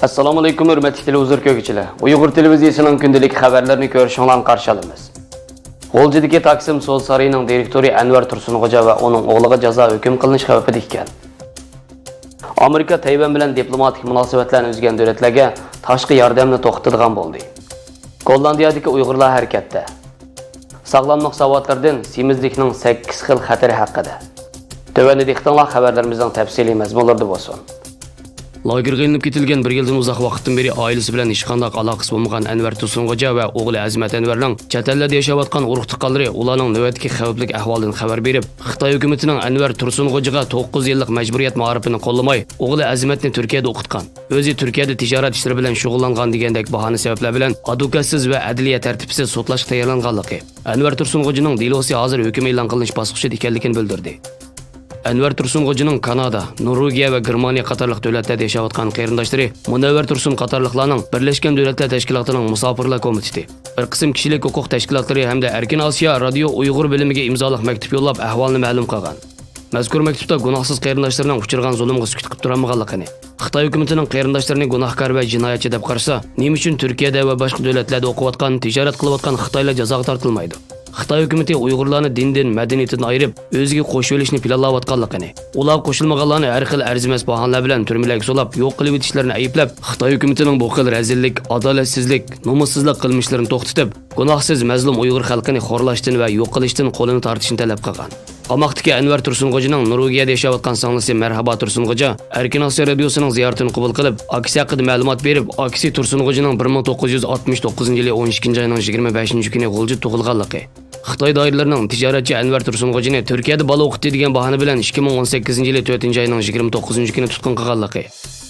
Assalomu alaykum hurmatli televizor ko'ruvchilar. Uyg'ur televiziyasining kundalik xabarlarini ko'rishinglarni qarshi olamiz. G'o'ljidagi Taksim sud sarayining direktori Anvar Tursunxo'ja va uning o'g'liga jazo hukm qilinish xavfida ekan. Amerika Tayvan bilan diplomatik munosabatlarni uzgan davlatlarga tashqi yordamni to'xtatadigan bo'ldi. Gollandiyadagi Uyg'urlar harakatda. Sog'lomlik savodlaridan semizlikning 8 xil xatari haqida. Tövəndə dixtanlar xəbərlərimizdən təfsili məzmunlarda bo'lsin. Lagerga ilinib ketilgan bir yildan uzoq vaqtdan beri oilasi bilan hech qanday aloqasi bo'lmagan Anvar Tursunxo'ja va o'g'li Azmat Anvarning chet ellarda yashayotgan urug' tuqqanlari ularning navbatdagi xavfli ahvolidan xabar berib, Xitoy hukumatining Anvar Tursunxo'jaga 9 yillik majburiyat ma'rifini qo'llamay, o'g'li Azmatni Turkiyada o'qitgan. O'zi Turkiyada tijorat ishlari bilan shug'ullangan degandek bahona sabablar bilan advokatsiz va adliya tartibsiz sudlash tayyorlanganligi. Anvar Tursunxo'janing delosi hozir hukm e'lon qilinish bosqichida ekanligini bildirdi. Anvar Tursunxo'janing Kanada, Norvegiya va Germaniya qatorliq davlatlarda yashayotgan qarindoshlari Munavvar Tursun qatorliqlarning Birlashgan Davlatlar Tashkilotining musofirlar komiteti, bir qism kishilik huquq tashkilotlari hamda Erkin Osiyo radio Uyg'ur bilimiga imzoliq maktub yo'llab ahvolni ma'lum qilgan. Mazkur maktubda gunohsiz qarindoshlarining uchirgan zulmga sukut qilib turolmaganligini, Xitoy hukumatining qarindoshlarini gunohkor va jinoyatchi deb qarasa, nima uchun Turkiyada va boshqa davlatlarda o'qiyotgan, tijorat qilayotgan Xitoylar jazoga tortilmaydi? Xitoy hukumati Uyg'urlarni dindan, madaniyatdan ayirib, o'ziga qo'shib olishni planlayotganligini, ular qo'shilmaganlarni har xil arzimas bahonalar bilan turmalarga solab, yo'q qilib etishlarini ayblab, Xitoy hukumatining bu xil razillik, adolatsizlik, nomussizlik qilmishlarini to'xtatib, gunohsiz mazlum Uyg'ur xalqini xo'rlashdan va yo'q qilishdan qo'lini tortishni talab qilgan. Qamoqdagi Anvar Tursunxo'janing Norvegiyada yashayotgan singlisi Marhaba Tursunxo'ja Erkin Osiyo radiosining ziyoratini qabul qilib, aksi haqida ma'lumot berib, aksi Tursunxo'janing 1969-yili 12-oyning 25-kuni G'o'ljida tug'ilganligi. Xitoy doiralarining tijoratchi Anvar Tursunxo'jani Turkiyada bola o'qitdi degan bahona bilan 2018-yili 4-oyning 29-kuni tutqun qilganligi.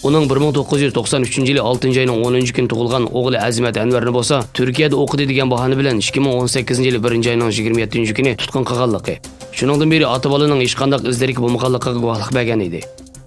Uning 1993-yili 6-oyning 10-kuni tug'ilgan o'g'li Azmat Anvarni bo'lsa, Turkiyada o'qidi degan bahona bilan 2018-yili 1-oyning 27-kuni tutqun qilganligi. Shuningdan beri ota-bolaning hech qanday izlari bo'lmaganligiga guvohlik bergan edi.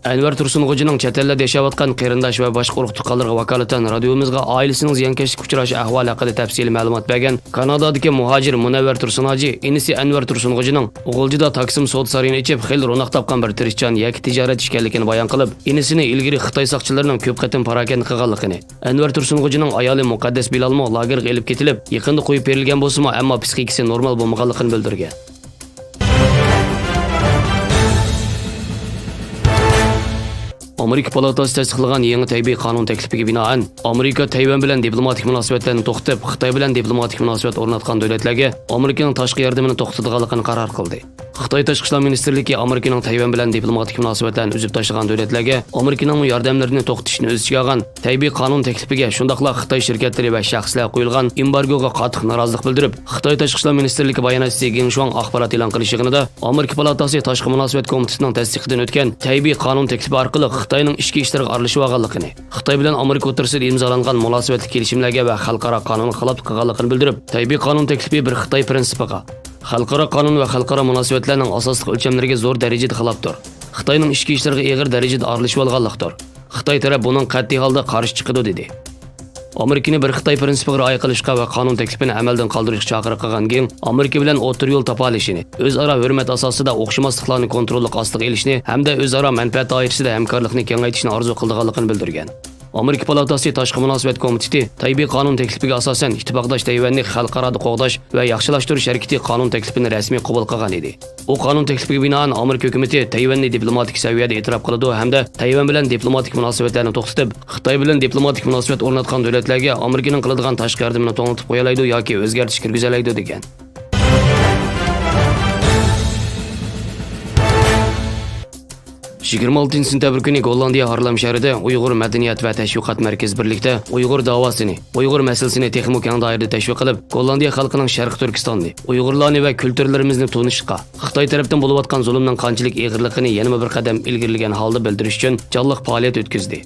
Anvar Tursunxo'janing chet ellarda yashayotgan qarindosh va boshqa urug' tuqqanlarga vakolatan radiomizga oilasining ziyonkashlik uchrashi ahvoli haqida tafsili ma'lumot bergan Kanadadagi muhojir Munavvar Tursunxo'ja inisi Anvar Tursunxo'janing G'o'ljida Taksim sud sarayini ichib xil ro'naq topgan bir tirishchan yoki tijorat ishkanligini bayon qilib, inisini ilgari Xitoy soqchilarining ko'p qatim parakanda qilganligini, Anvar Tursunxo'janing ayoli Muqaddas Bilalmo lagerga elib ketilib, yaqinda qo'yib berilgan bo'lsa-mu, ammo psixikasi normal bo'lmaganligini bildirgan. Amerika palatasi tasdiqlagan yangi taybiy qonun taklifiga binoan Amerika Tayvan bilan diplomatik munosabatlarni to'xtatib, Xitoy bilan diplomatik munosabat o'rnatgan davlatlarga Amerikaning tashqi yordamini to'xtatganligini qaror qildi. Xitoy tashqi ishlar ministrligi Amerikaning Tayvan bilan diplomatik munosabatlarni uzib tashlagan davlatlarga Amerikaning yordamlarini to'xtatishni o'z ichiga olgan taybiy qonun taklifiga shundaqla Xitoy shirkatlari va shaxslar qo'yilgan embargoga qattiq norozilik bildirib, Xitoy tashqi ishlar ministrligi bayonotchisi Geng Shuang axborot e'lon qilishig'ida Amerika palatasi tashqi munosabat komitetining tasdiqidan o'tgan taybiy qonun taklifi orqali Xitoyning ichki ishlariga aralashib olganligini, Xitoy bilan Amerika o'rtasida imzolangan munosabatli kelishimlarga va xalqaro qonunga xilof qilganligini bildirib, taybiy qonun taklifi bir Xitoy prinsipiga, xalqaro qonun va xalqaro munosabatlarning asosiy o'lchamlariga zo'r darajada xilofdir. Xitoyning ichki ishlariga og'ir darajada aralashib olganlikdir. Xitoy taraf buning qat'iy holda qarshi chiqadi dedi. Amerikani bir Xitoy prinsipiga rioya qilishga va qonun taklifini amaldan qoldirishga chaqiriq qilgan Geng, Amerika bilan o'tir yo'l topa olishini, o'zaro hurmat asosida o'xshamasliklarni kontrollik ostiga olishni hamda o'zaro manfaat doirasida hamkorlikni kengaytirishni orzu qilganligini bildirgan. Amerika palatasi tashqi munosabat komiteti taybiy qonun taklifiga asosan ittifoqdosh Tayvanni xalqaro qo'g'dash va yaxshilashtirish harakati qonun taklifini rasmiy qabul qilgan edi. U qonun taklifiga binoan Amerika hukumati Tayvanni diplomatik saviyada e'tirof qiladi hamda Tayvan bilan diplomatik munosabatlarni to'xtatib, Xitoy bilan diplomatik munosabat o'rnatgan davlatlarga Amerikaning qiladigan tashqi yordamini to'xtatib qo'yalaydi yoki o'zgartirish kirgizalaydi degan. 26-sentabr kuni Gollandiya Harlem shahrida Uyg'ur madaniyat va tashviqot markazi birlikda Uyg'ur davosini, Uyg'ur masalasini texnik keng doirada tashviq qilib, Gollandiya xalqining Sharq Turkistonni, Uyg'urlarni va kulturlarimizni tunishga, Xitoy tarafdan bo'layotgan zulmning qanchalik og'irligini yana bir qadam ilgarilagan holda bildirish uchun jonliq faoliyat o'tkazdi.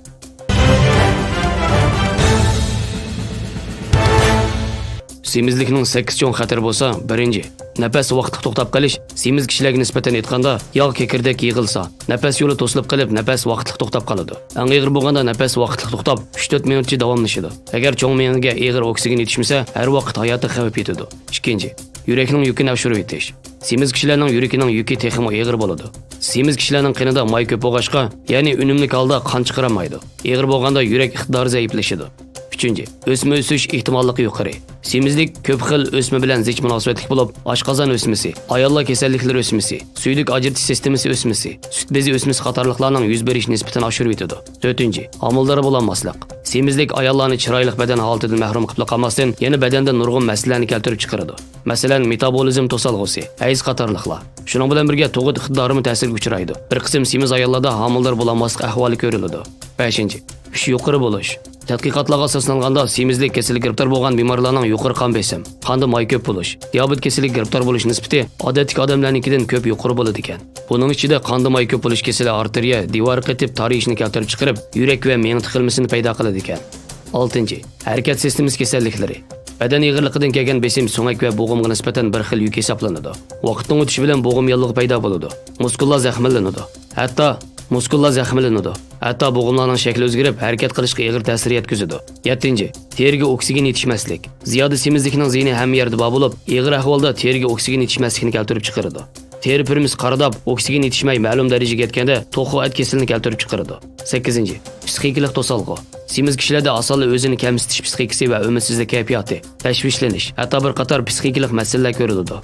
Semizlikning 8 cho'ng xatari bo'lsa, birinchi, nafas vaqtli to'xtab qolish. Semiz kishilarga nisbatan aytganda, yog' kekirdak yig'ilsa, nafas yo'li to'silib qolib, nafas vaqtli to'xtab qoladi. Eng og'ir bo'lganda nafas vaqtli to'xtab 3-4 minutcha davomlashadi. Agar cho'ng miyaga og'ir oksigen yetishmasa, har vaqt hayoti xavf yetadi. Ikkinchi, yurakning yukini oshirib yetish. Semiz kishilarning yuragining yuki texmo og'ir bo'ladi. Semiz kishilarning qinida may ko'p bo'lg'achqa, ya'ni unumli holda qon chiqaramaydi. Og'ir bo'lganda yurak iqtidori zaiflashadi. 3. O'sma o'sish ehtimolligi yuqori. Semizlik ko'p xil o'sma bilan zich munosabatli bo'lib, oshqozon o'smasi, ayollar kasalliklari o'smasi, suydik ajratish sistemasi o'smasi, sut bezi o'smasi qatorliqlarning yuz berish nisbatini oshirib yetadi. 4. Homildor bo'lmaslik. Semizlik ayollarni chiroyli badan holatidan mahrum qilib qolmasdan, yana badanda nurg'un masalalarni keltirib chiqaradi. Masalan, metabolizm to'salg'usi, hayz qatorliqlar. Shuning bilan birga tug'ut iqtidorini ta'sirga uchraydi. Bir qism semiz ayollarda homildor bo'lmaslik ahvoli ko'riladi. 5. Ish yuqori bo'lish. Tadqiqotlarga asoslanganda semizlik kasalligiga giribtor bo'lgan bemorlarning yuqori qon besim, qonda may ko'p bo'lish, diabet kasalligiga giribtor bo'lish nisbati odatdagi odamlarnikidan ko'p yuqori bo'ladi ekan. Buning ichida qonda may ko'p bo'lish kasali arteriya, divar qetib tarixni keltirib chiqarib, yurak va miya tiqilmasini paydo qiladi ekan. 6. Harakat sistemasi kasalliklari. Badan ig'irligidan kelgan besim so'ngak va bo'g'imga nisbatan bir xil yuk hisoblanadi. Vaqtning o'tishi bilan bo'g'im yallig'i paydo bo'ladi. Muskullar zaxmlanadi. Muskullar zaxmlanadi. Hatto bo'g'imlarning shakli o'zgarib, harakat qilishga og'ir ta'sir yetkazadi. 7. Teriga oksigen yetishmaslik. Ziyoda semizlikning ziyni hamma yerda bor bo'lib, og'ir ahvolda teriga oksigen yetishmasligini keltirib chiqaradi. Teri pirimiz qaradab, oksigen yetishmay ma'lum darajaga yetganda to'qivat kasalini keltirib chiqaradi. 8. Psixikalik to'salg'u. Semiz kishilarda asosan o'zini kamsitish psixikasi va umidsizlik kayfiyati, tashvishlanish, hatto bir qator psixikalik masalalar ko'riladi.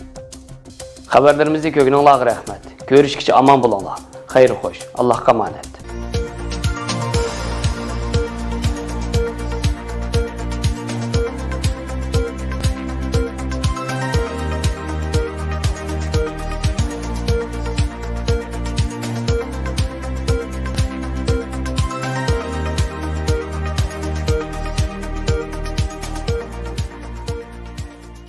Xabarlarimizni ko'rganingizga rahmat. Ko'rishguncha omon bo'linglar. Xayr xo'sh. Allohga omonat.